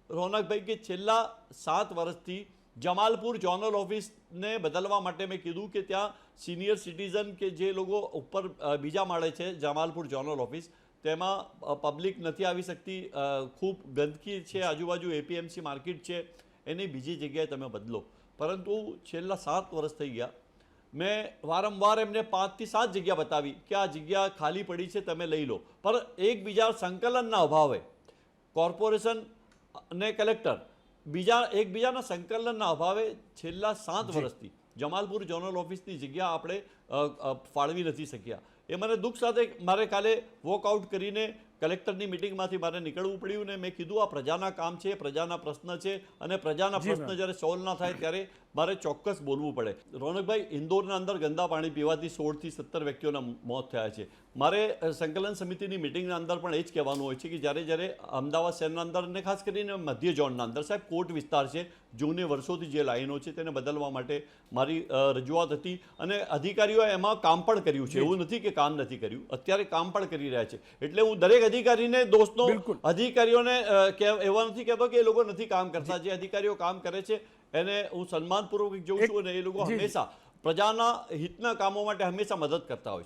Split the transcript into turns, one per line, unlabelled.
રોનકભાઈ કે છેલ્લા 7 વર્ષથી જમાલપુર ઝોનલ ઓફિસને બદલવા માટે મેં કીધું કે ત્યાં સિનિયર સિટીઝન કે જે લોકો ઉપર બીજા માળે છે જમાલપુર ઝોનલ ઓફિસ, તેમાં પબ્લિક નથી આવી શકતી, ખૂબ ગંદકી છે, આજુબાજુ એપીએમસી માર્કેટ છે, એની બીજી જગ્યાએ તમે બદલો. પરંતુ છેલ્લા 7 વર્ષ થઈ ગયા, મેં વારંવાર એમને 5 થી 7 જગ્યા બતાવી કે આ જગ્યા ખાલી પડી છે, તમે લઈ લો. પણ એકબીજા સંકલનના અભાવે કોર્પોરેશન અને કલેક્ટર એકબીજાના સંકલનના અભાવે છેલ્લા 7 વર્ષથી જમાલપુર ઝોનલ ઓફિસની જગ્યા આપણે ફાળવી નથી શક્યા. એ મને દુઃખ સાથે મારે કાલે વોકઆઉટ કરીને કલેક્ટરની મિટિંગમાંથી મારે નીકળવું પડ્યું ને મેં કીધું આ પ્રજાના કામ છે, પ્રજાના પ્રશ્ન છે અને પ્રજાના પ્રશ્ન જ્યારે સોલ્વ ના થાય ત્યારે મારે ચોક્કસ બોલવું પડે. રોનકભાઈ, ઇન્દોરના અંદર ગંદા પાણી પીવાથી 16 થી 17 વ્યક્તિઓના મોત થયા છે. મારે સંકલન સમિતિની મિટિંગના અંદર પણ એ જ કહેવાનું હોય છે કે જ્યારે અમદાવાદ શહેરના અંદર અને ખાસ કરીને મધ્ય ઝોનના અંદર, સાહેબ કોર્ટ વિસ્તાર છે, જૂની વર્ષોથી જે લાઈનો છે તેને બદલવા માટે મારી રજૂઆત હતી અને અધિકારીઓએ એમાં કામ પણ કર્યું છે. એવું નથી કે કામ નથી કર્યું, અત્યારે કામ પણ કરી રહ્યા છે. એટલે હું દરેક અધિકારીને અધિકારીઓને એવા નથી કહેતો કે એ લોકો નથી કામ કરતા. જે અધિકારીઓ કામ કરે છે એને હું સન્માનપૂર્વક જોઉં છું અને એ લોકો હંમેશા પ્રજાના હિતના કામો માટે હંમેશા મદદ કરતા હોય છે.